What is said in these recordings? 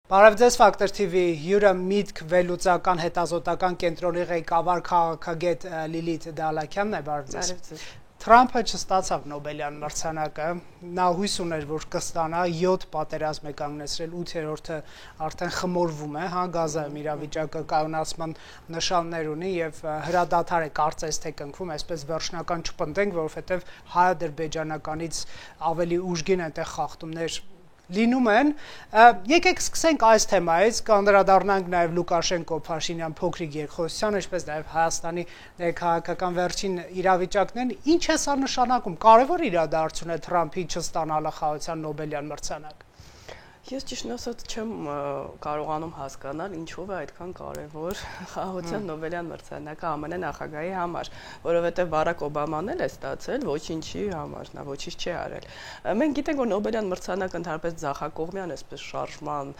Բարև ձեզ Factor TV հյուրը միտք վերլուծական հետազոտական կենտրոնի ղեկավար քաղաքագետ Լիլիթ Դալաքյանն է, բարև ձեզ։ Թրամփը չստացավ Նոբելյան մրցանակը, նա հույս ուներ, որ կստանա 7 պատերազմ է կանգնեցրել, 8-րդը արդեն խմորվում է, Գազայում իրավիճակը կայունացման նշաններ ունի եւ հրադադար է կարծես թե կնքվում, այսպես վերջնական չպնդենք, որովհետեւ հայ-ադրբեջանականից ավելի ուժգին այնտեղ խախտումներ լինում են, եկեք սկսենք այս թեմայից, կանդրադառնանք նաև Լուկաշենկո-Փաշինյան փոքրիկ երկխոսությանը, ինչպես նաև Հայաստանի քաղաքական վերջին իրավիճակներն, ինչ է սա նշանակում, կարևոր իրադարձություն է Թրամփի չստանալը խաղաղության Նոբելյան մրցանակ։ Ես ճիշտն ասած չեմ կարողանում հասկանալ ինչով է այդքան կարևոր խաղաղության Նոբելյան մրցանակը ԱՄՆ նախագահի համար, որովհետև Բարակ Օբաման էլ է ստացել ոչինչի համար, նա ոչինչ չի արել։ Մենք գիտենք, որ Նոբելյան մրցանակը ընդհանրապես ձախակողմյան այսպես շարժման,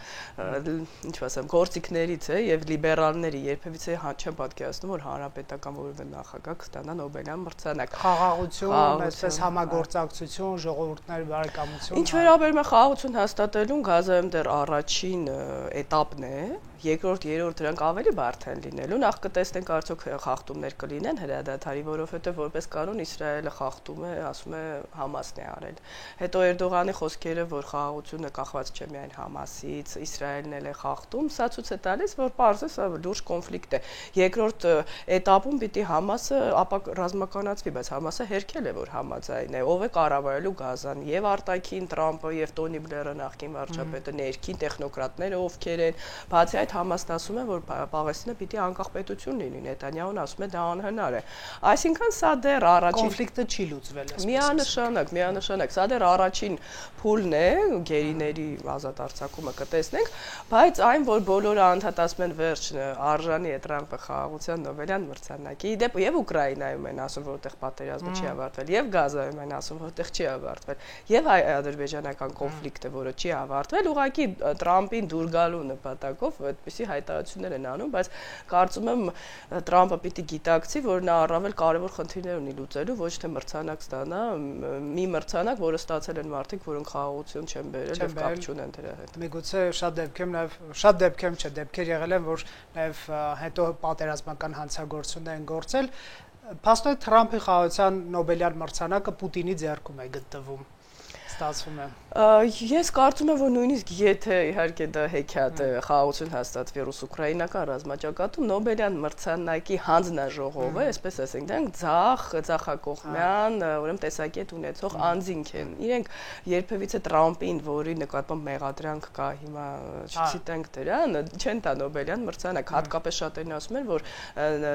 ինչ ասեմ, գործիքներից է եւ լիբերալների երբևիցե չեմ պատկերացնում, որ հանրապետական որևէ նախագահ կստանա Նոբելյան մրցանակ։ Խաղաղություն, այսպես համագործակցություն, ժողովուրդների բարեկամություն։ Ինչ վերաբերում է խաղաղություն հաստատելուն, Գազայում դեռ առաջին էտապն է, երկրորդ, երրորդ դրանք ավելի բարդ են լինելու, նախ կտեսնենք արդյոք խախտումներ կլինեն հրադադարի, որովհետև որպես կանոն Իսրայելը խախտում է, ասում է Համասն է արել։ Հետո Էրդողանի խոսքերը, որ խաղաղությունը կախված չէ միայն Համասից, Իսրայելն էլ է խախտում, սա ցույց է տալիս, որ պարզապես սա լուրջ կոնֆլիկտ է։ Երկրորդ էտապում պիտի Համասը ապա ռազմականացվի, բայց Համասը հերքել է, որ համաձայն է, ով է կառավարելու Գազան, եւ արտաքին Տրամփը, եւ Տոնի Բլերը նախկին վարչապետը, ներքին տեխնոկրատները ովքեր են, բացի այդ Համասն ասում է, որ Պաղեստինը պիտի անկախ պետություն լինի, Նետանյահուն ասում է դա անհնար է։ Այսինքն սա դեռ առաջին կոնֆլիկտը չի լուծվել, միանշանակ, սա դեռ առաջին փուլն է, գերիների ազատ արձակումը կտեսնենք, բայց այն, որ բոլորը անդադասում են վերջն արժանի է Թրամփը խաղաղության Նոբելյան մրցանակի, դեպ եւ Ուկրաինայում են ասում, որտեղ պատերազմը չի ավարտվել, եւ Գազայում են ասում, որտեղ չի ավարտվել, եւ ադրբեջանական կոնֆլիկտը, որը չի ավարտվել, ուղղակի Թրամփին դուր գալու նպատակով այդպիսի հայտարարություններ են անում, բայց կարծում եմ Թրամփը պիտի գիտակցի, որ նա առավել կարևոր խնդիրներ ունի լուծելու, ոչ թե մրցանակ ստանա, մի մրցանակ, որը ստացել են մարդիկ, որոնք խաղաղություն չեն բերել եւ կապ չունեն դրա հետ։ Միգուցե շատ դեպքեր եղել են, որ նաեւ հետո պատերազմական հանցագործություններ են գործել, փաստորեն Թրամփի խաղաղության Նոբելյան մրցանակը Պուտինի ձեռքում է գտնվում։ Ստացվում է։ Ես կարծում եմ, որ նույնիսկ եթե իհարկե դա հեքիաթ է, խաղաղություն հաստատվի ռուս-ուկրաինական ռազմաճակատում, Նոբելյան մրցանակի հանձնաժողովը, այսպես ասենք, դրանք ձախակողմյան, ուրեմն տեսակետ ունեցող անձինք են։ Իրենք երբևիցե Թրամփին, որի նկատմամբ մեղադրանք կա, հիմա չցիտենք դրան, չեն տա Նոբելյան մրցանակ, հատկապես շատերն ասում են, որ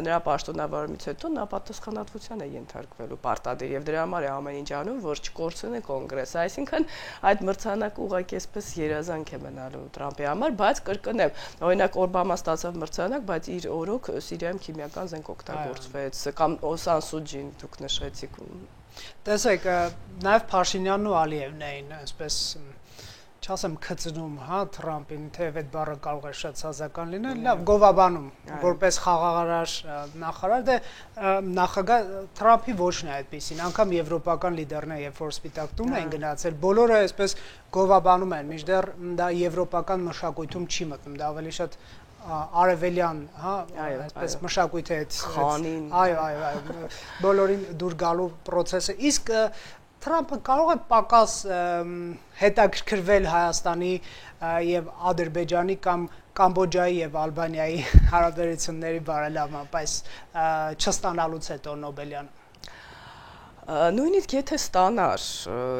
նրա պաշտոնավարումից հետո նա պատասխանատվության է ենթարկվելու պարտադիր եւ դրա համար է ամեն ինչ անում, որ չկորցնի կոնգրեսը։ Այսինքն այդ մրցանակը ուղղակի այսպես երազանք է մնալու Թրամփի համար, բայց կրկնեմ, օրինակ Օբամա ստացավ մրցանակ, բայց իր օրոք Սիրիայում քիմիական զենք օգտագործվեց, կամ Սանսուջին դուք նշեցիք։ Տեսեք, նաև Փաշինյանն ու Ալիևն էին այսպես չասեմ քծնում, Թրամփին, թեև այդ բառը կարող է շատ սազական լինել, լավ գովաբանում, որպես խաղաղարար նախարար, դե նախագահ Թրամփի ոչն է այդպեսին, անգամ եվրոպական լիդերները, երբ որ Սպիտակ տուն են գնացել, բոլորը այսպես գովաբանում են, մինչդեռ դա եվրոպական մշակույթում չի մտնում, դա ավելի շատ արևելյան, այսպես մշակույթ է, խանին, այո, բոլորին դուր գալու process-ը, իսկ Թրամփը կարող է պակաս հետաքրքրվել Հայաստանի եւ Ադրբեջանի կամ Կամբոջայի եւ Ալբանիայի հարաբերությունների բարելավմամբ, այս չստանալուց հետո Նոբելյան։ Նույնիսկ եթե ստանար,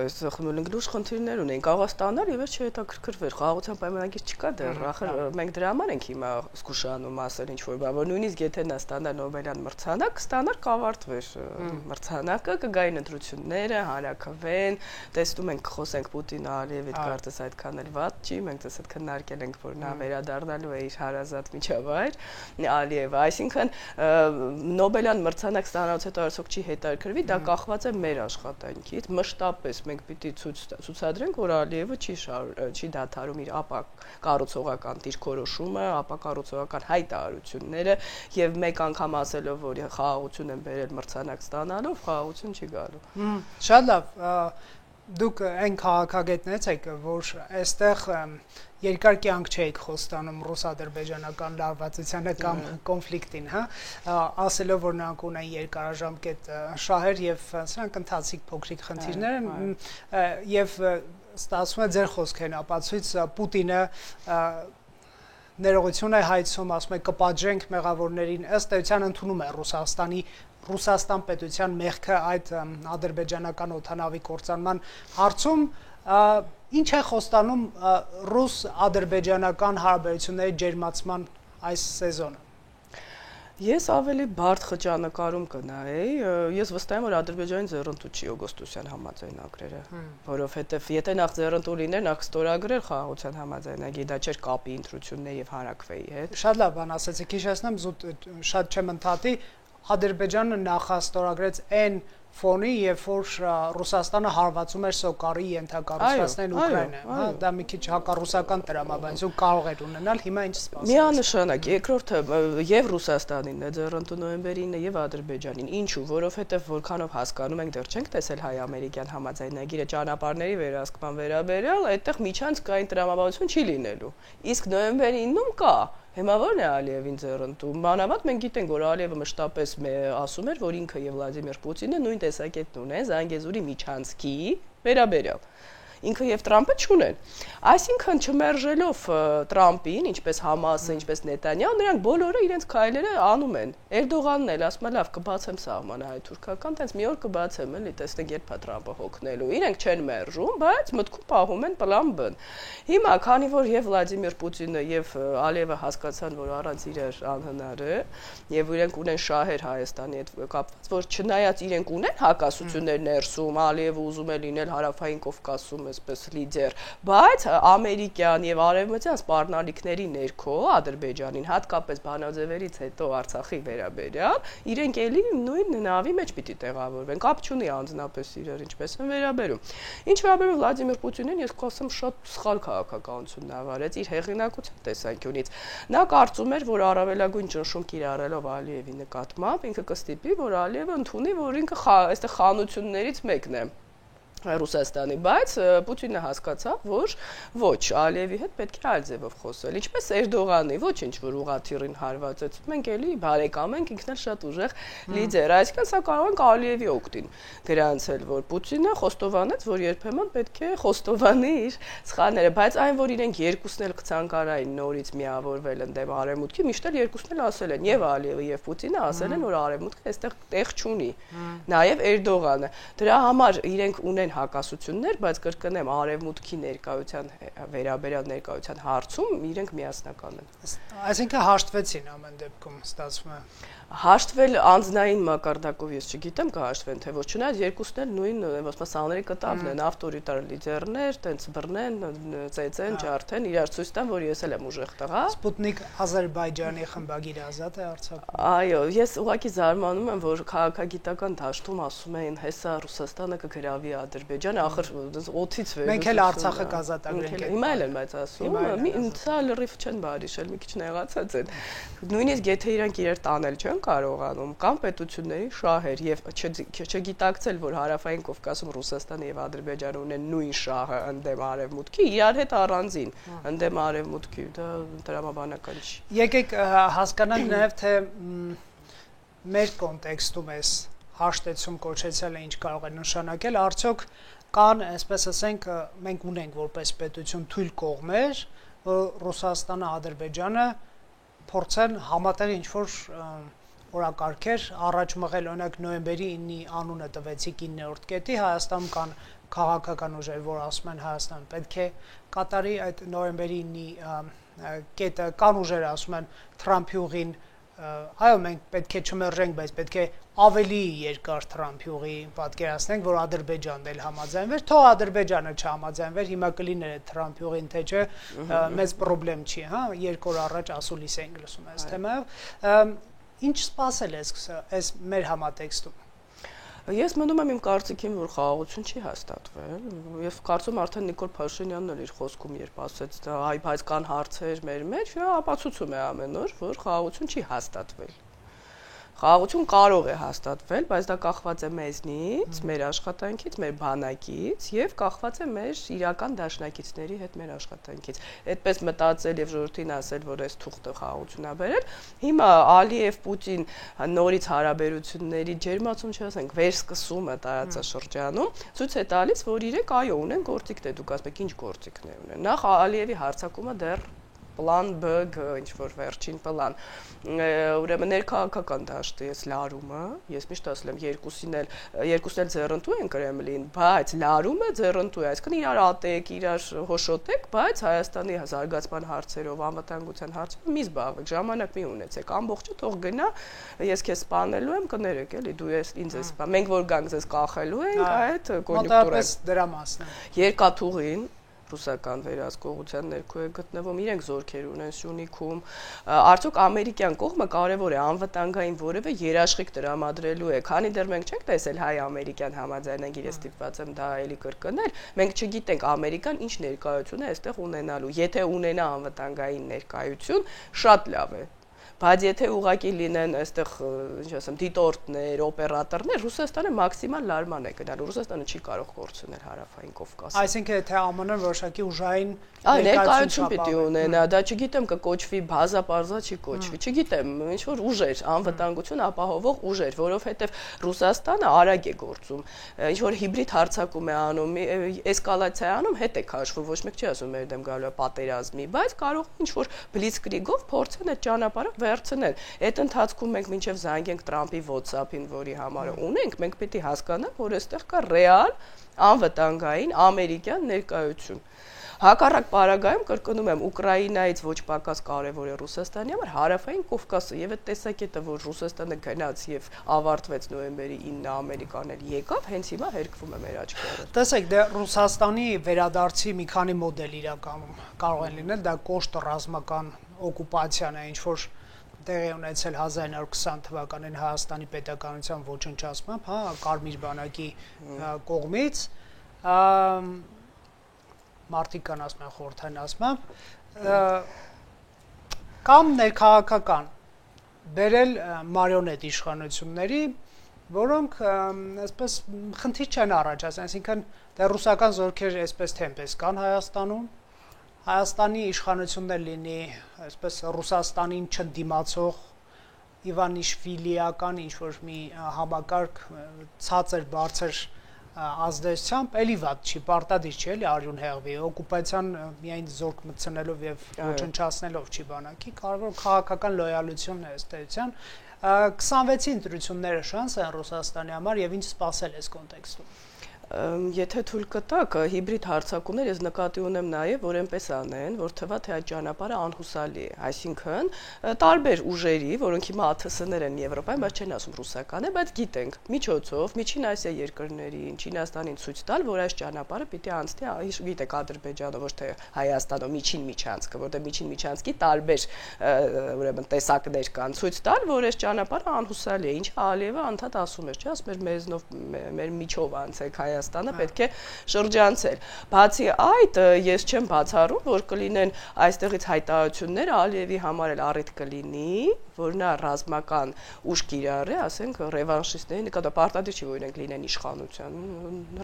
այս լուրջ խնդիրներ ունեն, կարող է ստանալ եւ վերջը հետաքրքրվեր, խաղաղության պայմանագիր չկա դեռ, ախր մենք դրա համար ենք հիմա զգուշանում ասել ինչ-որ բան, որ նույնիսկ եթե նա ստանար Նոբելյան մրցանակ, կստանար կավարտվեր մրցանակը, կգային ընտրությունները, հանրաքվեն, տեսնում ենք, խոսենք Պուտին Ալիևի հետ կարծես այդքան էլ վատ չի, մենք դες այդ քննարկել ենք, որ նա վերադառնալու է իր հարազատ միջավայր Ալիևը, այսինքն Նոբելյան մրցանակ ստանալուց հետո արդյոք չի հետաքրքրվի, դա կախված է մեր աշխատանքից, մշտապես մենք պիտի ցուցադրենք, որ Ալիևը չի դադարում իր ապակառուցողական դիրքորոշումը, ապակառուցողական հայտարարությունները եւ մեկ անգամ ասելով, որ խաղաղություն են բերել մրցանակ ստանալով, խաղաղություն չի գալու։ Շատ լավ, Դուք այն քաղաքագետներից եք, որ այստեղ երկար կյանք չէիք խոստանում ռուս-ադրբեջանական լարվածությանը կամ կոնֆլիկտին, հա, ասելով, որ նրանք ունեն երկարաժամկետ շահեր եւ սրանք ընթացիկ փոքրիկ խնդիրներ են եւ ստացվում է ձեր խոսքերն ապացույց Պուտինը ներողություն է հայցում, ասում է կպատժենք մեղավորներին, ըստ էության ընդունում է Ռուսաստան պետության մեղքը այդ ադրբեջանական օդանավի կործանման հարցում, ինչ է խոստանում ռուս-ադրբեջանական հարաբերությունների ջերմացման այս սեզոնը։ Ես ավելի բարդ խճանկարում կնայեի, ես վստահ եմ, որ Ադրբեջանի ձեռնտու չի օգոստոսյան համաձայնագրերը, որովհետև եթե նախ ձեռնտու լիներ, նախ ստորագրեր խաղաղության համաձայնագիր, դա չէր կապի ընտրություններ եւ հարակվեի հետ։ Շատ լավ բան ասեցիք, հիշեցնեմ, շատ չեմ ընդհատի, Ադրբեջանը նախաստորագրեց այն ֆոնի, երբ որ Ռուսաստանը հարվածում էր Սոկարի ենթակառուցվածքներին Ուկրաինա, հա, դա մի քիչ հակառուսական տրամաբանություն կարող էր ունենալ, հիմա ինչ սպասել։ Միանշանակ, երկրորդը եւ Ռուսաստանին է ձեռնտու նոյեմբերին եւ Ադրբեջանին։ Ինչու, որովհետեւ որքանով հասկանում ենք, դեռ չենք տեսել հայ-ամերիկյան համաձայնագիրը ճանապարհների վերահսկման վերաբերյալ, այդտեղ միջանցքային տրամաբանություն չի լինելու։ Իսկ նոյեմբերի 9-ում կա Հիմա ո՞րն է Ալիևին ձեռնտու։ Մանավանդ մենք գիտենք, որ Ալիևը մշտապես ասում էր, որ ինքը եւ Վլադիմիր Պուտինը նույն տեսակետն ունեն Զանգեզուրի միջանցքի վերաբերյալ։ Ինքը եւ Տրամպը չունեն։ Այսինքն չմերժելով Տրամպին, ինչպես Համասը, ինչպես Նետանյահը, նրանք բոլորը իրենց քայլերը անում են։ Էրդողանն էլ ասում է, լավ, կբացեմ սահմանը հայ-թուրքական, տենց մի օր կբացեմ, էլի, տեսնենք երբ է Տրամպը հոգնելու։ Իրենք չեն մերժում, բայց մտքում պահում են պլան B։ Հիմա, քանի որ եւ Վլադիմիր Պուտինը եւ Ալիևը հասկացան, որ առանց իրար անհնար է, եւ իրենք ունեն շահեր Հայաստանի հետ կապված, որ չնայած իրենք ունեն հակասություններ ներսում, Ալիևը ուզում է լինել Հարավային Կովկասում այսպես լիդեր, բայց ամերիկյան եւ արևմտյան սպառնալիքների ներքո Ադրբեջանին, հատկապես բանաձևերից հետո Արցախի վերաբերյալ, իրենք էլի նույն նավի մեջ պիտի տեղավորվեն, կապ չունի անձնապես իրար ինչպես են վերաբերում։ Ինչ վերաբերում Վլադիմիր Պուտինին, ես կասեմ շատ սխալ քաղաքականություն նավարեց իր հեղինակության տեսանկյունից։ Նա կարծում էր, որ առավելագույն ճնշում կիրառելով Ալիևի նկատմամբ ինքը կստիպի, որ Ալիևը ընդունի, որ ինքը այստեղ խանություններից մեկն է Ռուսաստանի, բայց Պուտինը հասկացավ, որ ոչ, Ալիևի հետ պետք է այլ ձևով խոսել։ Ինչպես Էրդողանի, ոչինչ որ ուղղաթիռին հարվածեց։ Մենք էլի բարեկամ ենք, ինքն էլ շատ ուժեղ լիդեր։ Այսինքն սա կարող ենք Ալիևի օգտին գրանցել, որ Պուտինը խոստովանեց, որ երբեմն պետք է խոստովանի իր սխալները, բայց այն, որ իրենք երկուսն էլ կցանկարային նորից միավորվել ընդդեմ Արևմուտքի, միշտ էլ երկուսն էլ ասել են, եւ Ալիևը եւ Պուտինը ասել են, որ Արևմուտքը այստեղ տեղ չունի։ Նաեւ Էրդողանը։ Դրա համար իրենք ունեն հակասություններ, բայց կրկնեմ արևմուտքի ներկայության վերաբերյալ ներկայության հարցում իրենք միասնական են։ Այսինքն հաշտվեցին ամեն դեպքում ստացվում է։ Հաշտվել անձնային մակարդակով ես չգիտեմ կհաշտվեն թե ոչ, չնայած երկուսն էլ նույն ոսմա սաների կտավն են, ավտորիտար լիդերներ, տենց բռնեն, ծեծեն, ջարդեն, իրար ցույց տան, որ ես էլ եմ ուժեղ տղա։ Սպուտնիկ Ադրբեջանի խմբագիրը ազատ է Արցախում։ Այո, ես ուղղակի զարմանում եմ, որ քաղաքագիտական դաշտում ասում են, հեսա Ռուսաստանը կգրավի Ադրբեջանը, ախր օդից վեր։ Մենք էլ Արցախը կազատագրենք։ Հիմա էլ են բայց ասում, սա լրիվ չեն բարիշել, մի քիչ նեղացած են։ Նույնիսկ եթե իրանք իրար տանել չեն կարողանում կամ պետությունների շահեր եւ չգիտակցել, որ Հարավային Կովկասում Ռուսաստանը եւ Ադրբեջանը ունեն նույն շահը ընդդեմ Արևմուտքի, իրար հետ առանձին ընդդեմ Արևմուտքի, դա տրամաբանական չի։ Եկեք հասկանանք նաեւ թե մեր կոնտեքստում էս հաշտեցում կոչեցյալը ինչ կարող է նշանակել, արդյոք կան, այսպես ասենք, մենք ունենք որպես պետություն թույլ կողմեր, որ Ռուսաստանը, Ադրբեջանը փորձեն համատեղ ինչ-որ օրակարգեր առաջ մղել, օրինակ նոյեմբերի 9-ի անունը տվեցիք 9-րդ կետի, Հայաստանում կան քաղաքական ուժեր, որ ասում են Հայաստանը պետք է կատարի այդ նոյեմբերի 9-ի կետը, կան ուժեր ասում են Թրամփի ուղին, այո, մենք պետք է չմերժենք, բայց պետք է ավելի երկար Թրամփի ուղի պատկերացնենք, որ Ադրբեջանն էլ համաձայնվեր, թող Ադրբեջանը չհամաձայնվեր, հիմա կլիներ այդ Թրամփի ուղին, թե չէ, մեծ խնդրեմ չի, հա, 2 օր առաջ ասուլիս էինք լսում այս թեմայով։ Ինչ սպասել այս մեր համատեքստում։ Ես մնում եմ իմ կարծիքին, որ խաղաղություն չի հաստատվել, եւ կարծում արդեն Նիկոլ Փաշինյանն էր իր խոսքում, երբ ասեց, այ բայց կան հարցեր մեր մեջ, ապացուցում է ամեն օր, որ խաղաղություն չի հաստատվել։ Խաղաղություն կարող է հաստատվել, բայց դա կախված է մեզնից, մեր աշխատանքից, մեր բանակից եւ կախված է մեր իրական դաշնակիցների հետ մեր աշխատանքից։ Այդպես մտածել եւ ժողովրդին ասել, որ այս թուղթը խաղաղություն ա բերել, հիմա Ալիև-Պուտին նորից հարաբերությունների ջերմացում չասենք, վերսկսումը տարածաշրջանում ցույց է տալիս, որ իրենք այո ունեն գործիքներ, դուք ասում եք ինչ գործիքներ ունեն։ Նախ Ալիևի հարձակումը դեռ պլան B, ինչ որ վերջին պլան։ Ուրեմն ներքաղաքական դաշտի այս լարումը, ես միշտ ասել եմ, երկուսին էլ ձեռնտու են Կրեմլին, բայց լարումը ձեռնտու է, այսինքն իրար ատեք, իրար հոշոտեք, բայց Հայաստանի զարգացման հարցերով, անվտանգության հարցերով մի զբաղվեք, ժամանակ մի ունեցեք, ամբողջը թող գնա, ես քեզ սպանելու եմ, կներեք, էլի դու ինձ ես սպան։ Մենք որ գանք ձեզ կախելու ենք, այդ կոնյունկտուրա։ Մոտավորապես դրա մասն է։ Երկաթուղին ռուսական վերահսկողության ներքո է գտնվում, իրենք զորքեր ունեն Սյունիքում, արդյոք ամերիկյան կողմը կարևոր է անվտանգային որևէ երաշխիք տրամադրելու է, քանի դեռ մենք չենք տեսել հայ-ամերիկյան համաձայնագիր, ես ստիպված եմ դա էլի կրկնել, մենք չգիտենք ամերիկան ինչ ներկայություն է այստեղ ունենալու, եթե ունենա անվտանգային ներկայություն, շատ լավ է։ Բայց եթե ուղղակի լինեն այստեղ, ինչ ասեմ, դիտորդներ, օպերատորներ, Ռուսաստանը մաքսիմալ լարման է գնալու։ Ռուսաստանը չի կարող կորցնել հարավային Կովկասը։ Այսինքն եթե ԱՄՆ-ը որոշակի ուժային ներկայություն պիտի ունենա, դա չգիտեմ կկոչվի բազա պարզա չի կոչվի, չգիտեմ, ինչ որ ուժեր, անվտանգություն ապահովող ուժեր, որովհետև Ռուսաստանը արագ է գործում, ինչ որ հիբրիդ հարձակում է անում, էսկալացիա է անում, հետ է քաշվում, ոչ մեկ չի ասում մեր դեմ գալու է պատերազմի, բայց կարող ինչ որ բլիցկրիգով փորձեն այդ ճանապարհը վերցնել։ Այդ ընթացքում մենք մինչև զանգենք Տրամպի WhatsApp-ին, որի համարը ունենք, մենք պիտի հասկանանք, որ այստեղ կա ռեալ անվտանգային ամերիկյան ներկայություն։ Հակառակ պարագայում կրկնում եմ Ուկրաինայից ոչ պակաս կարևոր է Ռուսաստանի համար հարավային Կովկասը եւ այդ տեսակետը, որ Ռուսաստանը գնաց եւ ավարտվեց նոյեմբերի 9-ը Ամերիկան էլ եկավ, հենց հիմա հերկվում է մեր աչքերը։ Տեսեք, դե Ռուսաստանի վերադարձի մի քանի մոդել իրականում կարող են լինել, դա կոշտ ռազմական օկուպացիան է, ինչ որ տեղի ունեցել 1920 թվականին Հայաստանի պետականության ոչնչացմամբ, հա, Կարմիր բանակի կողմից, մարդիկ կան ասում են խորհրդային ասմամբ, կամ ներքաղաքական բերել մարիոնետ իշխանությունների, որոնք այսպես խնդիր չեն առաջացել, այսինքն դեռ ռուսական զորքեր այսպես թե այնպես կան Հայաստանում, Հայաստանի իշխանություններ լինի, այսպես Ռուսաստանին չդիմացող Իվանիշվիլիական ինչ-որ մի համակարգ ցածր բարձր ազդեցությամբ էլի վատ չի, պարտադիր չի էլի արյուն հեղվի, օկուպացիան միայն զորք մտցնելով եւ ոչնչացնելով չի բանակի, կարևոր քաղաքական լոյալությունն է ըստ էության, 26-ի ընտրությունները շանս են Ռուսաստանի համար եւ ինչ սպասել այս կոնտեքստում։ Եթե թույլ կտակ, հիբրիդ հարձակումներ ես նկատի ունեմ նաև, որ այնպես անեն, որ թվա թե այդ ճանապարհը անհուսալի է, այսինքն տարբեր ուժերի, որոնք հիմա ԱԹՍ-ներ են Եվրոպայում, բայց չեն ասում ռուսական է, բայց գիտենք, միջոցով Միջին Ասիա երկրներին, Չինաստանին ցույց տալ, որ այս ճանապարհը պիտի անցնի, գիտեք, Ադրբեջանը, ոչ թե Հայաստանը, միջին միջանցքը, որտեղ միջին միջանցքի տարբեր ուրեմն տեսակներ կան, ցույց տալ, որ այս ճանապարհը անհուսալի է, ինչը Ալիևը անդադ ասում էր, չէ՞, ասում էր մեզնով մեր միջով անցեք Հայաստանը պետք է շրջանցել։ Բացի այդ, ես չեմ բացառում, որ կլինեն այստեղից հայտարարություններ Ալիևի համար էլ առիթ կլինի, որ նա ռազմական ուժ կիրառի, ասենք ռևանշիստների նկատմամբ պարտադիր չի, որ իրենք լինեն իշխանության,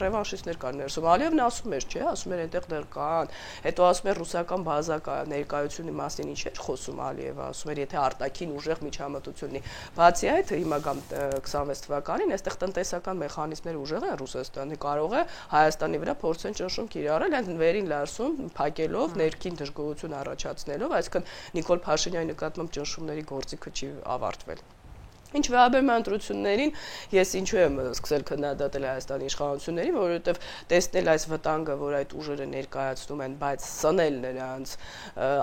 ռևանշիստներ կան ներսում։ Ալիևն ասում էր, չէ, ասում էր այնտեղ դեռ կան, հետո ասում էր ռուսական բազա ներկայությունի մասին ինչ էր խոսում Ալիևը, ասում էր, եթե արտաքին ուժեղ միջամտություն ունի։ Բացի այդ, հիմա գամ 26 թվականին, այստեղ տնտեսական մեխանիզմներ ուժեղ են Ռուսաստանի, կարող է Հայաստանի վրա փորձեն ճնշում կիրառել, հենց վերին լարսում փակելով, ներքին դժգոհություն առաջացնելով, այսինքն Նիկոլ Փաշինյանի նկատմամբ ճնշումների գործիքը չի ավարտվել։ Ինչ վերաբերում է ընտրություններին, ես ինչու եմ սկսել քննադատել Հայաստանի իշխանություններին, որովհետև տեսնել այս վտանգը, որ այդ ուժերը ներկայացնում են, բայց սնել նրանց,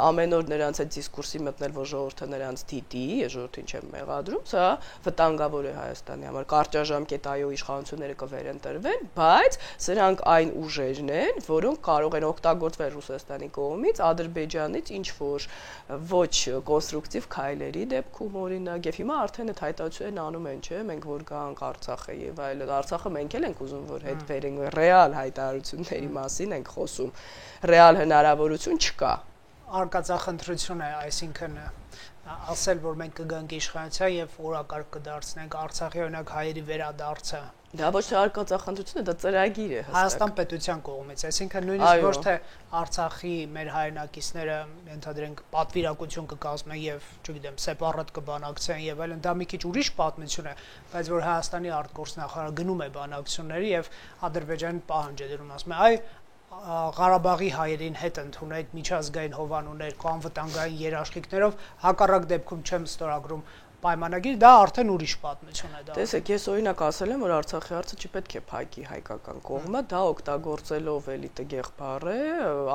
ամեն օր նրանց այդ դիսկուրսի մտնել, որ ժողովուրդը նրանց դիտի, ես ժողովրդին չեմ մեղադրում, սա վտանգավոր է Հայաստանի համար։ Կարճաժամկետ այո իշխանությունները կվերընտրվեն, բայց սրանք այն ուժերն են, որոնք կարող են օգտագործվել Ռուսաստանի կողմից, Ադրբեջանից ինչ որ ոչ կոնստրուկտիվ քայլերի դեպքում օրինակ, եւ հիմա արդեն այդ հայտարարություններն անում են, չէ՞, մենք որ գանք Արցախը եւ այլն, Արցախը մենք էլ ենք ուզում, որ հետ վերենք, ռեալ հայտարարությունների մասին ենք խոսում, ռեալ հնարավորություն չկա։ արկածախնդրություն է, այսինքն ասել, որ մենք կգանք իշխանության եւ օրակարգ կդարձնենք Արցախի օրինակ հայերի վերադարձը։ Դա ոչ թե արկածախնդրություն է, դա ծրագիր է հստակ։ Հայաստան պետության կողմից, այսինքն նույնիսկ ոչ թե Արցախի մեր հայրենակիցները ընդհանրենք պատվիրակություն կկազմեն եւ, չգիտեմ, սեպարատ կբանակցեն եւ այլն, դա մի քիչ ուրիշ պատմություն է, բայց որ Հայաստանի արտգործնախարարը գնում է բանակցությունների եւ Ադրբեջանին պահանջ է դնում, ասում է, այ Ղարաբաղի հայերին հետ ընդունեք միջազգային հովանուներ, անվտանգային երաշխիքներով, հակառակ դեպքում չեմ ստորագրում պայմանագիր, դա արդեն ուրիշ պատմություն է դա։ Տեսեք, ես օրինակ ասել եմ, որ Արցախի հարցը չպետք է փակի հայկական կողմը, դա օգտագործելով էլի տգեղ բառ է,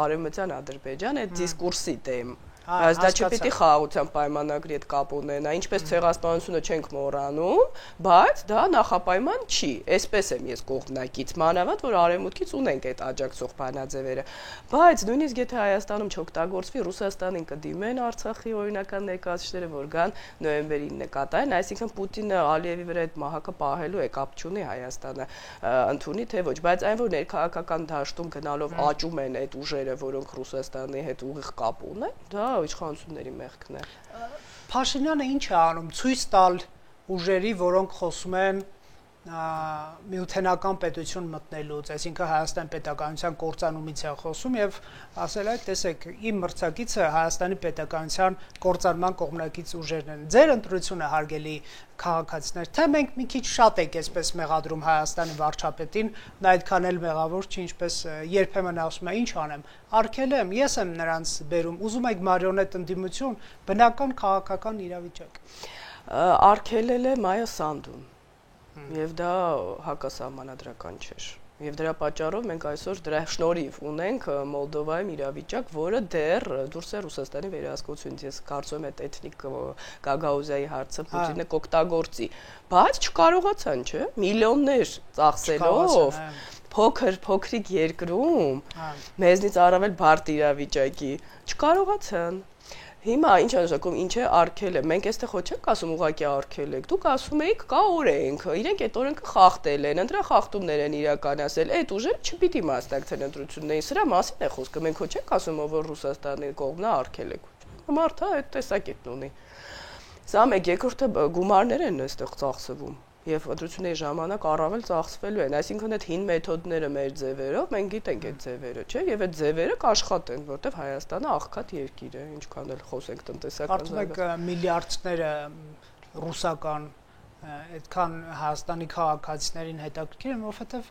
արևմտյան Ադրբեջան այդ դիսկուրսի դեմ։ Բայց դա չպետք է խաղաղության պայմանագրի հետ կապ ունենա, ինչպես ցեղասպանությունը չենք մոռանում, բայց դա նախապայման չի։ Այսպես եմ ես կողմնակից, մանավանդ որ արևմուտքից ունենք այդ աջակցող բանաձևերը։ Բայց նույնիսկ եթե Հայաստանում չօգտագործվի, Ռուսաստանին կդիմեն Արցախի օրինական ներկայացուցիչները, որ գան նոյեմբերին նկատային, այսինքն Պուտինը Ալիևի վրա այդ մահակը պահելու է, կապ չունի Հայաստանը ընդունի թե ոչ, բայց այն որ ներքաղաքական դաշտում գնալով աճում են այդ ուժերը, որոնք Ռուսաստանի հետ ուղիղ կապ ունեն, դա իշխանությունների մեղքն է։ Փաշինյանը ինչ է անում, ցույց տալ ուժերի, որոնք խոսում են միութենական պետություն մտնելուց, այսինքն Հայաստան պետականության կործանումից է խոսում եւ ասել այդ տեսեք, իմ մրցակիցը Հայաստանի պետականության կործանման կողմնակից ուժերն են։ Ձեր ընտրությունը հարգելի քաղաքացիներ, թե մենք մի քիչ շատ ենք այսպես մեղադրում Հայաստանի վարչապետին, նա այդքան էլ մեղավոր չի, ինչպես երբեմն ասում է, ինչ անեմ, արգել եմ, ես եմ նրանց բերում, ուզում եք մարիոնետ ընդդիմություն, բնական քաղաքական իրավիճակ։ Արգելել է Մայա Սանդուն։ Եվ դա հակասահմանադրական չէր։ Եւ դրա պատճառով մենք այսօր դրա շնորհիվ ունենք Մոլդովայում իրավիճակ, որը դեռ դուրս է Ռուսաստանի վերահսկողությունից։ Ես կարծում եմ այդ էթնիկ Գագաուզիայի հարցը Պուտինը կօգտագործի, բայց չկարողացան, չէ՞, միլիոններ ծախսելով փոքրիկ երկրում մեզնից առավել բարդ իրավիճակի չկարողացան։ Հիմա ինչ է նշանակում, ինչ է արգելը։ Մենք այստեղ ոչ ենք ասում ուղղակի արգել եք։ Դուք ասում եք կա օրենք, իրենք այդ օրենքը խախտել են, ընտրախախտումներ են իրականացել։ Այդ ուժերը չպիտի մասնակցեն ընտրություններին։ Սրա մասին է խոսքը։ Մենք ոչ ենք ասում, որ Ռուսաստանի կողմն արգել եք։ Մարդը այդ տեսակետն ունի։ Սա մեկ, երկրորդը գումարներ են այստեղ ծախսվում։ Եվ ընտրությունների ժամանակ առավել ծախսվելու են, այսինքն այդ հին մեթոդները մեր ձևերով, մենք գիտենք այդ ձևերը, չէ՞, եւ այդ ձևերը կաշխատեն, որտեվ Հայաստանը աղքատ երկիր է, ինչքան էլ խոսենք տնտեսական։ Կարծում եք միլիարդները ռուսական այդքան Հայաստանի քաղաքացիներին հետաքրքիր են, որովհետեւ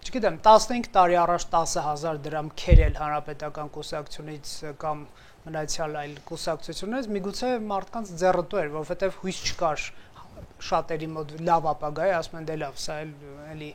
չգիտեմ, 15 տարի առաջ 10,000 դրամ քերել հանրապետական կուսակցությունից կամ մնացյալ այլ կուսակցություններից, միգուցե մարդկանց ձեռնտու էր, որովհետեւ հույս չկար շատերի մոտ լավ ապագա է, ասում են դե լավ, սա էլի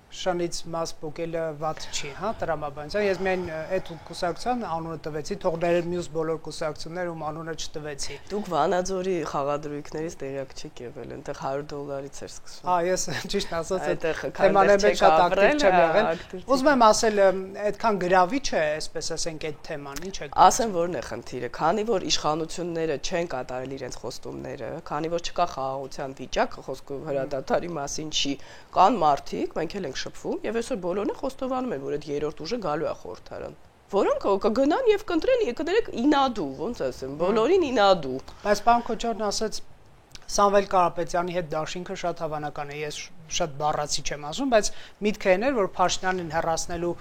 շանից մաս փոկելը վատ չի, հա, տրամաբանության։ Ես միայն այդ կուսակցության անունը տվեցի, թող դեր մյուս բոլոր կուսակցություններ ում անունը չտվեցի։ Դուք Վանաձորի խաղադրույքներից տեղյակ չեք եղել, այնտեղ $100-ից էր սկսվում։ Հա, ես ճիշտ ասած այդ թեմաները մեջ շատ ակտիվ չեմ եղել։ Ուզում եմ ասել, այդքան գրավիչ է, այսպես ասենք, այդ թեման, ինչ է։ Ասեմ որն է խնդիրը, քանի որ իշխանությունները չեն կատարել իրենց խոստումները, քանի որ չկա խաղաղության վիճակ, խոսքը հրադադարի մասին չի, կան մարդիկ, մենք էլ ենք շփվում եւ այսօր բոլորն խոստովանում են, որ այդ երրորդ ուժը գալու է խորհրդարան։ Որոնք կգնան եւ կընտրեն, կներեք ինադու, ոնց ասեմ, բոլորին ինադու։ Բայց պարոն Քոչարյանն ասաց Սամվել Կարապետյանի հետ դաշինքը շատ հավանական է, ես շատ բառացի չեմ ասում, բայց միտքը այն էր, որ Փաշինյանին հեռացնելու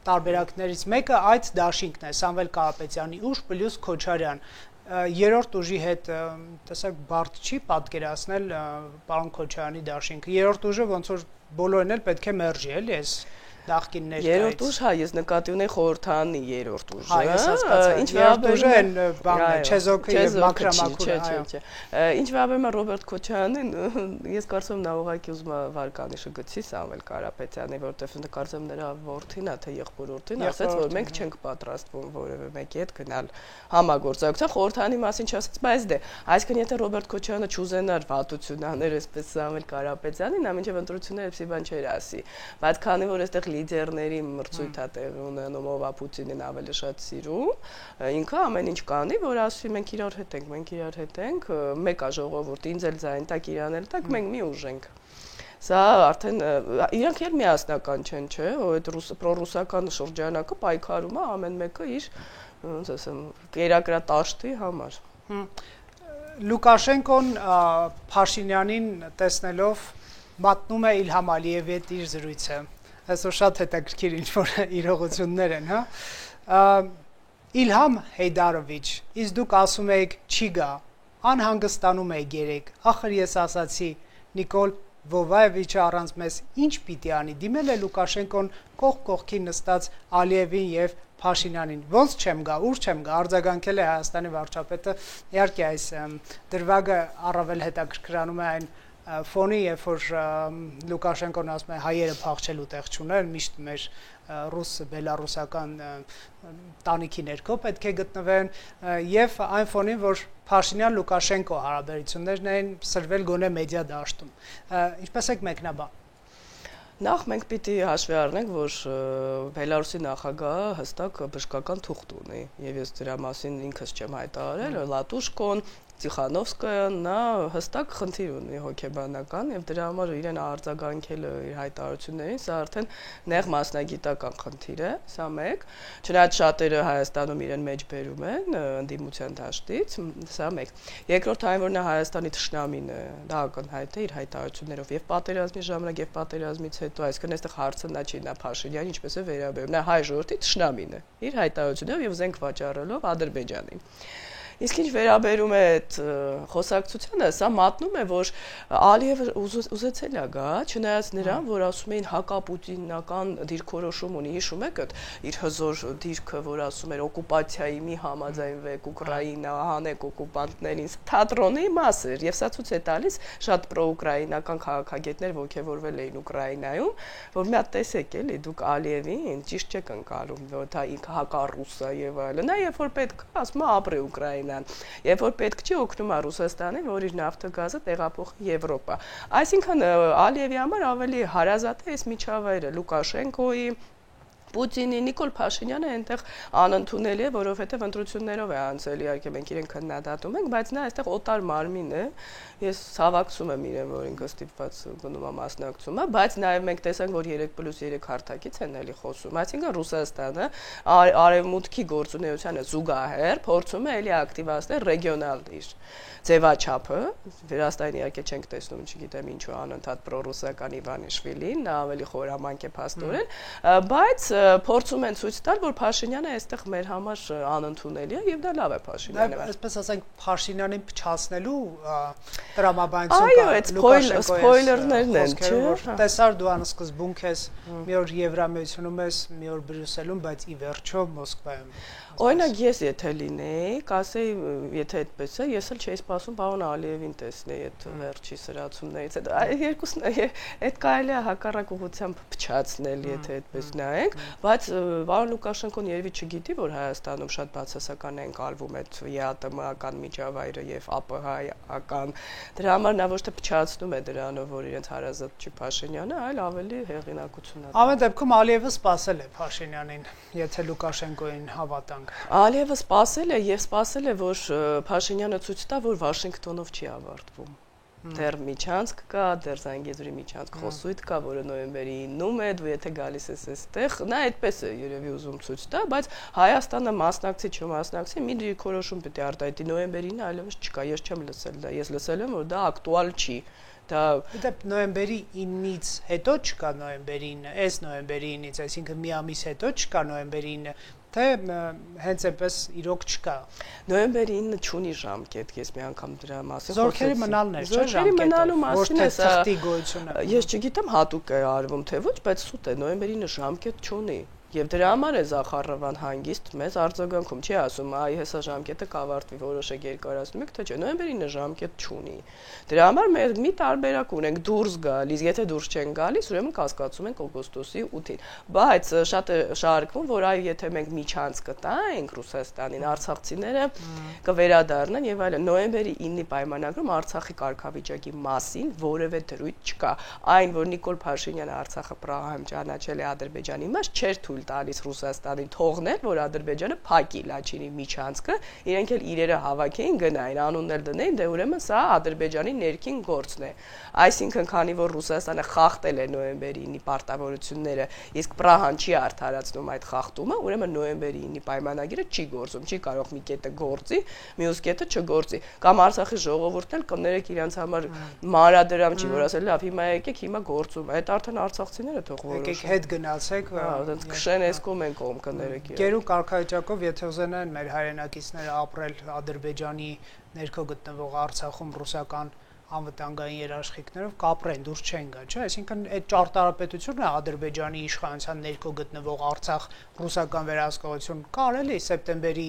տարբերակներից մեկը այդ դաշինքն է, Սամվել Կարապետյանի ուժ պլյուս Քոչարյան։ Երրորդ ուժի հետ տեսակ բարդ չի պատկերացնել պարոն Քոչարյանի դաշինքը։ Երրորդ ուժը ոնց որ բոլորն էլ պետք է մերժի, էլի էս նախքին ներկայից։ Երրորդ ուժ, հա, ես նկատի ունեի խորհրդանի երրորդ ուժը։ Հա, ես հասկացա։ Ինչ վերաբերում է բանը, Չեզոքը եւ Մակրամակուրը, այո։ Ինչ վերաբերում է Ռոբերտ Քոչարյանին, ես կարծում եմ նա ուղղակի ուզում է վարկանիշը գցի Սամվել Կարապետյանի, որովհետեւ կարծեմ նրա որդին է, թե եղբոր-որդին, ասաց, որ մենք չենք պատրաստվում որևէ մեկի հետ գնալ համագործակցության, խորհրդանի մասին չասաց, բայց դե, այսինքն եթե Ռոբերտ Քոչարյանը չուզենար վատություն աներ, այսպես Սամվել Կարապետյանին, նա մինչև ընտրությունները էսի բան չէր ասի, բայց քանի որ այստեղ լիդերների մրցույթ է տեղի ունենում, ով է Պուտինին ավելի շատ սիրում, ինքը ամեն ինչ կանի, որ ասի մենք իրար հետ ենք, մեկ է ժողովուրդ, ինձ էլ ձայն տակ, իրան էլ տակ, մենք մի ուժ ենք։ Սա արդեն իրանք էլ միասնական չեն, չէ՞, այդ պրոռուսական շրջանակը պայքարում է ամեն մեկը իր, ոնց ասեմ, կերակրատաշտի համար։ Լուկաշենկոն Փաշինյանին տեսնելով մատնում է Իլհամ Ալիևի հետ իր զրույցը։ Այսօր շատ հետաքրքիր ինչ-որ իրողություններ են, հա։ Իլհամ Հեյդարովիչ, իսկ դուք ասում եք չի գա, անհանգստանում եք երեք, ախր ես ասացի, Նիկոլ Վովայևիչը առանց մեզ ինչ պիտի անի, դիմել է Լուկաշենկոն կողք կողքի նստած Ալիևին եւ Փաշինյանին, ոնց չեմ գա, ուր չեմ գա, արձագանքել է Հայաստանի վարչապետը, իհարկե այս դրվագը առավել հետաքրքրանում է այն ֆոնի, երբ որ Լուկաշենկոն ասում է հայերը փախչելու տեղ չուներ, միշտ մեր ռուս-բելարուսական տանիքի ներքո պետք է գտնվեն եւ այն ֆոնին, որ Փաշինյան-Լուկաշենկո հարաբերություններն են սրվել գոնե մեդիա դաշտում։ Ինչպես եք մեկնաբան։ Նախ մենք պիտի հաշվի առնենք, որ Բելարուսի նախագահը հստակ բժշկական թուղթ ունի, եւ ես դրա մասին ինքս չեմ հայտարարել, Լատուշկոն, Տիխանովսկայան, նա հստակ խնդիր ունի հոգեբանական եւ դրա համար իրեն արձագանքելը իր հայտարարություններին, սա արդեն նեղ մասնագիտական խնդիր է, սա մեկ, չնայած շատերը Հայաստանում իրեն մեջ բերում են ընդդիմության դաշտից, սա մեկ։ Երկրորդ այն, որ նա Հայաստանի թշնամին է, դա ակնհայտ է իր հայտարարություններով եւ պատերազմի ժամանակ եւ պատերազմից հետո, այսինքն այստեղ հարցը նա չի, նա Փաշինյանի ինչպես է վերաբերում, նա հայ ժողովրդի թշնամին է, իր հայտարարություններով եւ զենք վաճառելով Ադրբեջանին։ Իսկ ինչ վերաբերում է այդ խոսակցությանը, սա մատնում է, որ Ալիևը ուզեցել է գա, չնայած նրան, որ ասում էին հակապուտինական դիրքորոշում ունի, հիշում եք այդ իր հզոր դիրքը, որ ասում էր օկուպացիայի մի համաձայնվեք Ուկրաինա, հանեք օկուպանտներին, թատրոնի մաս էր, եւ սա ցույց է տալիս շատ պրոուկրաինական քաղաքագետներ ոգևորվել էին Ուկրաինայում, որ մի հատ տեսեք էլի, դուք Ալիևին ճիշտ չեք ընկալում, որ դա ինքը հակառուս է եւ այլն, նա երբ որ պետք է, ասում է ապրի Ուկրաինա Եվ որ պետք չի օգնում է Ռուսաստանին, որ իր նավթը գազը տեղափոխի Եվրոպա։ Այսինքն Ալիևի համար ավելի հարազատ է այս միջավայրը Լուկաշենկոյի, Պուտինի, Նիկոլ Փաշինյանը այնտեղ անընդունելի է, որովհետև ընտրություններով է անցել, իհարկե մենք իրեն քննադատում ենք, բայց նա այստեղ օտար մարմին է։ Ես հավակցում եմ իրեն, որ ինքը ստիպված գնում է մասնակցում է, բայց նաև մենք տեսանք, որ 3+3 հարթակից են էլի խոսում, այսինքն Ռուսաստանը արևմուտքի գործունեությանը զուգահեռ փորձում է էլի ակտիվացնել ռեգիոնալ իր ձևաչափը, Վրաստանի իհարկե չենք տեսնում, չգիտեմ ինչու անընդհատ պրոռուսական Իվանիշվիլին, նա ավելի խորամանկ է փաստորեն, բայց փորձում են ցույց տալ, որ Փաշինյանը այստեղ մեր համար անընդունելի է եւ դա լավ է Փաշինյանը։ Այսպես ասենք Փաշինյանին փչացնելու տրամաբանություն կա։ Այո, այդ սփոյլերներն են, չէ՞։ Տեսար դու անսկզբունք ես, մի օր Եվրամիությունում ես, մի օր Բրյուսելում, բայց ի վերջո Մոսկվայում։ Օրինակ ես եթե լինեի, կասեի, եթե այդպես է, ես էլ չէի սպասում պարոն Ալիևին տեսնեի այդ վերջի սրացումներից։ Այդ երկուսն այդ կարելի է հակառակ ուղղությամբ փչացնել, եթե այդպես նայենք, բայց պարոն Լուկաշենկոն երևի չգիտի, որ Հայաստանում շատ բացասական են կալվում այդ ԵԱՏՄ-ական միջավայրը եւ ԱՊՀ-ական։ Դրա համար նա ոչ թե փչացնում է դրանով, որ իրենց հարազատ չի Փաշինյանը, այլ ավելի հեղինակություն է։ Ամեն դեպքում Ալիևը սպասել է Փաշինյանին, եթե Լուկաշենկոին հավատանք։ Ալիևը սպասել է եւ սպասել է, որ Փաշինյանը ցույց տա, որ Վաշինգտոնով չի ավարտվում։ Դեռ միջանցք կա, դեռ Զանգեզուրի միջանցք խոսույթ կա, որը նոյեմբերի 9-ում է, դու եթե գալիս ես այստեղ, նա այդպես է երևի ուզում ցույց տա, բայց Հայաստանը մասնակցի չմասնակցի, մի դիրքորոշում պետք է արտահայտի նոյեմբերին, այլևս չկա, ես չեմ լսել դա, ես լսել եմ, որ դա ակտուալ չի։ Դա նոյեմբերի 9-ից հետո չկա նոյեմբերի 9, այս նոյեմբերի 9-ից, այսինքն մի ամիս հետո չկա նոյեմբերի 9, թե հենց այնպես իրոք չկա։ Նոյեմբերի 9-ը չունի ժամկետ, ես մի անգամ դրա մասին խոսեցի։ Զորքերի մնալն է, չէ՞ ժամկետը։ Զորքերի մնալու մասին է սա։ Թղթի գոյությունը։ Ես չգիտեմ հատուկ է արվում թե ոչ, բայց սուտ է, նոյեմբերի 9-ը ժամկետ չունի։ Եվ դրա համար է Զախարովան հանգիստ մեզ արձագանքում չի ասում, այ հեսա ժամկետը կավարտվի, որոշեք երկարացնում եք, թե չէ, նոյեմբերի 9-ը ժամկետ չունի։ Դրա համար մեր մի տարբերակ ունենք դուրս գալիս, եթե դուրս չեն գալիս, ուրեմն կասկածում ենք օգոստոսի 8-ին։ Բայց շատ է շարժվում, որ այ եթե մենք միջանց կտայինք Ռուսաստանին, արցախցիները կվերադառնան եւ այլն։ Նոյեմբերի 9-ի պայմանագրում Արցախի կարգավիճակի մասին որևէ դրույթ չկա։ Այն, որ Նիկոլ Փաշինյանը Արցախը Պրահայում ճանաչել է Ադրբեջանի մաս, չէր թույլ տալիս Ռուսաստանին թողնել, որ Ադրբեջանը փակի Լաչինի միջանցքը, իրենք էլ իրերը հավաքեին գնային, անուններ դնեին, դե ուրեմն սա Ադրբեջանի ներքին գործն է։ Այսինքն, քանի որ Ռուսաստանը խախտել է նոյեմբերի 9-ի պարտավորությունները, իսկ Պրահան չի արդարացնում այդ խախտումը, ուրեմն նոյեմբերի 9-ի պայմանագիրը չի գործում, չի կարող մի կետը գործի, մյուս կետը չգործի։ Կամ Արցախի ժողովուրդն էլ կներեք իրենց համար մանրադրամ չի, որ ասել լավ, հիմա եկեք, հիմա գործում։ Այդ արդեն արցախցիները թող որոշեն։ Եկեք հետ գնացեք, այդպես քշեն էսկոմ են կողմ կներեք։ Գերու կարգավիճակով, եթե ուզենան մեր հայրենակիցները ապրել Ադրբեջանի ներքո գտնվող Արցախում ռուսական անվտանգային երաշխիքներով կապրեն, դուրս չեն գա, չէ՞, այսինքն այդ ճարտարապետությունը Ադրբեջանի իշխանության ներքո գտնվող Արցախ ռուսական վերահսկողություն կարելի սեպտեմբերի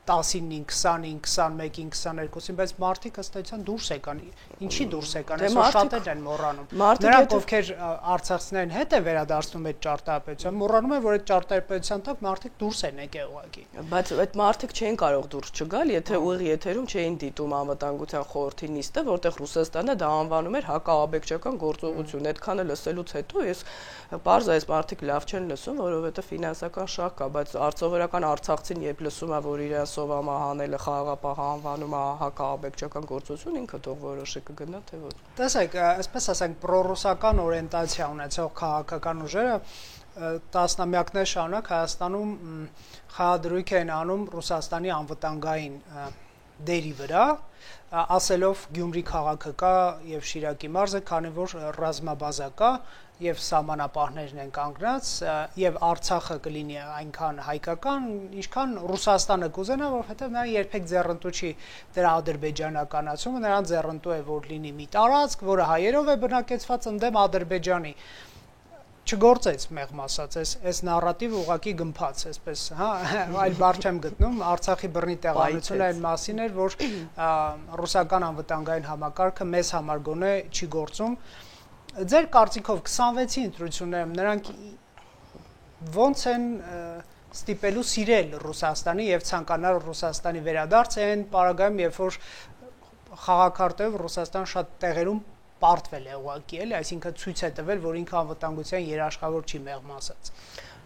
10-ին, 20-ին, 21-ին, 22-ին, բայց մարդիկ ըստ էության դուրս եկան։ Ինչի դուրս եկան, այսօր շատերն են մոռանում։ Նրանք, ովքեր արցախցիներին հետ են վերադարձնում այդ ճարտարապետության, մոռանում են, որ այդ ճարտարապետության տակ մարդիկ դուրս են եկել ուղղակի։ Բայց այդ մարդիկ չէին կարող դուրս չգալ, եթե ուղիղ եթերում չէին դիտում անվտանգության խորհրդի նիստը, որտեղ Ռուսաստանը դա անվանում էր հակաաբեկչական գործողություն։ Այդքանը լսելուց հետո ես պարզ այս մարդիկ լավ չեն լսում, որովհետև ֆինանսական շահ կա, բայց արցողական արցախցին երբ լսում է, որ իրեն սովամա հանելը խաղաղապահ անվանում է հակաաբեկչական գործություն, ինքը թող որոշի կգնա թե ոչ։ Տեսեք, այսպես ասենք, պրոռուսական օրիենտացիա ունեցող քաղաքական ուժերը տասնամյակներ շարունակ Հայաստանում խաղադրույք են անում Ռուսաստանի անվտանգային դերի վրա, ասելով Գյումրի քաղաքը կա եւ Շիրակի մարզը, քանի որ ռազմաբազա կա եւ սահմանապահներն են կանգնած եւ Արցախը կլինի այնքան հայկական, ինչքան Ռուսաստանը կուզենա, որովհետեւ նա երբեք ձեռնտու չի դրա ադրբեջանականացումը, նրան ձեռնտու է որ լինի մի տարածք, որը հայերով է բնակեցված ընդդեմ Ադրբեջանի։ Չգործեց մեղմ ասած, այս նարատիվ ուղակի գմփաց, այսպես, հա, այլ բառ չեմ գտնում, Արցախի բռնի տեղանությունը այն մասին էր, որ ռուսական անվտանգային համակարգը մեզ համար գոնե չի գործում։ Ձեր կարծիքով 26-ի ընտրություններում նրանք ոնց են ստիպելու սիրել Ռուսաստանի եւ ցանկանալ Ռուսաստանի վերադարձ են պարագայում, երբ որ խաղակարտով Ռուսաստան շատ տեղերում պարտվել է ուղղակի, էլի, այսինքն ցույց է տվել, որ ինքը անվտանգության երաշխավոր չի մեղմ ասած։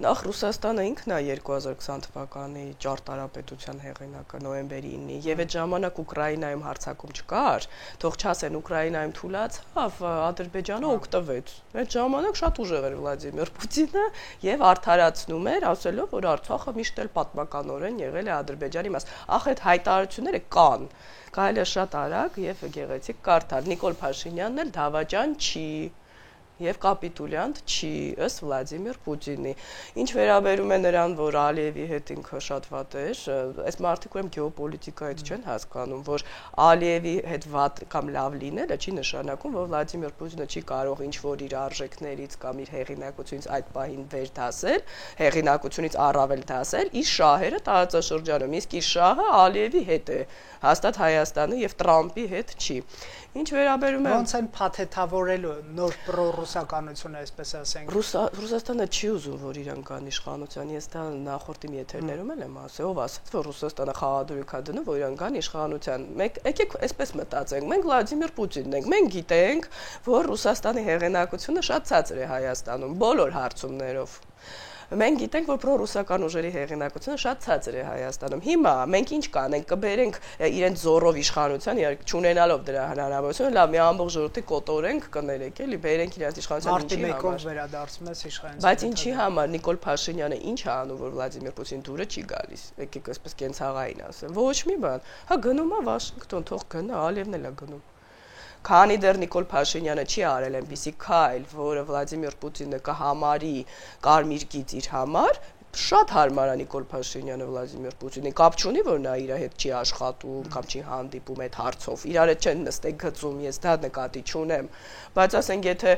Նախ Ռուսաստանը ինքն է 2020 թվականի ճարտարապետության հեղինակը նոյեմբերի 9-ի եւ այդ ժամանակ Ուկրաինայում հարձակում չկար, թող չասեն Ուկրաինայում թուլացավ, Ադրբեջանը օգտվեց։ Այդ ժամանակ շատ ուժեղ էր Վլադիմիր Պուտինը եւ արդարացնում էր, ասելով, որ Արցախը միշտ էլ պատմականորեն եղել է Ադրբեջանի մաս։ Ախ այդ հայտարարությունները կան։ Կարելի է շատ արագ եւ գեղեցիկ կարդալ։ Նիկոլ Փաշինյանն էլ դավաճան չի եւ կապիտուլյանտ չի, ըստ Վլադիմիր Պուտինի։ Ինչ վերաբերում է նրան, որ Ալիևի հետ ինքը շատ վատ էր, այս մարդիկ ուրեմն գեոպոլիտիկայից չեն հասկանում, որ Ալիևի հետ վատ կամ լավ լինելը չի նշանակում, որ Վլադիմիր Պուտինը չի կարող ինչ-որ իր արժեքներից կամ իր հեղինակությունից այդ պահին վեր դասել, հեղինակությունից առավել դասել, իր շահերը տարածաշրջանում, իսկ իր շահը Ալիևի հետ է, հաստատ Հայաստանի եւ Տրամպի հետ չի։ Ինչ վերաբերում է ոնց են փաթեթավորելու նոր պրոռուսականությունը, այսպես ասենք։ Ռուսաստանը չի ուզում, որ իրան կան իշխանության, ես դա նախորդի եթերներում եմ ասել, ով ասաց, որ Ռուսաստանը խաղադրույք է դնում, որ իրան կան իշխանության։ Եկեք այսպես մտածենք, մենք Վլադիմիր Պուտինն ենք, մենք գիտենք, որ Ռուսաստանի հեղինակությունը շատ ցածր է Հայաստանում, բոլոր հարցումներով։ Մենք գիտենք, որ պրոռուսական ուժերի հեղինակությունը շատ ցածր է Հայաստանում։ Հիմա մենք ինչ կանենք, կբերենք իրենց զորով իշխանության, չունենալով դրա հնարավորությունը, լավ, մի ամբողջ ժողովրդի կոտորենք, կներեք, էլի, բերենք իրենց իշխանության ինչի համար։ Մարտի 1-ով վերադարձում ես իշխանության։ Բայց ինչի համար Նիկոլ Փաշինյանը ինչ է անում, որ Վլադիմիր Պուտինի դուրը չի գալիս։ Եկեք այսպես կենցաղային ասեմ։ Ոչ մի բան։ Հա գնում է Վաշինգտոն, թող գնա, Ալիևն էլ է գնում։ Քանի դեռ Նիկոլ Փաշինյանը չի արել այնպիսի քայլ, որը Վլադիմիր Պուտինը կհամարի կարմիր գիծ իր համար, շատ հարմար է Նիկոլ Փաշինյանը Վլադիմիր Պուտինին, կապ չունի, որ նա իր հետ չի աշխատում կամ չի հանդիպում այդ հարցով, իրար հետ չեն նստեք գծում, ես դա նկատի չունեմ, բայց ասենք եթե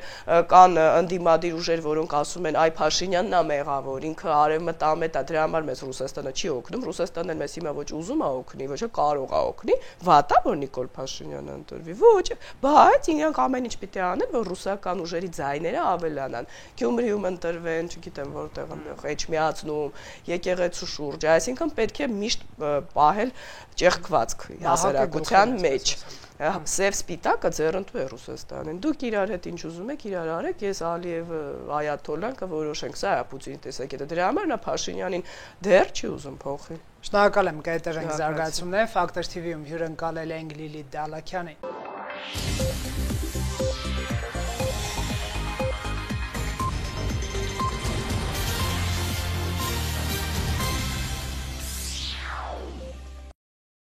կան ընդդիմադիր ուժեր, որոնք ասում են, այ Փաշինյանն է մեղավոր, ինքը արևմտամետ է, դրա համար մեզ Ռուսաստանը չի օգնում, Ռուսաստանն էլ մեզ հիմա ոչ ուզում է օգնի, ոչ կարող է օգնի, վատ է, որ Նիկոլ Փաշինյանը ընտրվի, ոչ, բայց իրանք ամեն ինչ պիտի անեն, որ ռուսական ուժերի ձայները ավելանան, Գյումրիում ընտրվեն, չգիտեմ որտեղ, Էջմիածնում վերացնում եկեղեցու շուրջը, այսինքն պետք է միշտ պահել ճեղքվածք հասարակության մեջ։ Սև սպիտակը ձեռնտու է Ռուսաստանին։ Դուք իրար հետ ինչ ուզում եք, իրար արեք, ես Ալիևը, Այաթոլլան կորոշենք, սա է Պուտինի տեսակետը։ Դրա համար նա Փաշինյանին դեռ չի ուզում փոխի։ Շնորհակալ եմ, կայտերենք զարգացումներ, Factor TV-ում հյուրընկալել ենք Լիլիթ Դալաքյանին։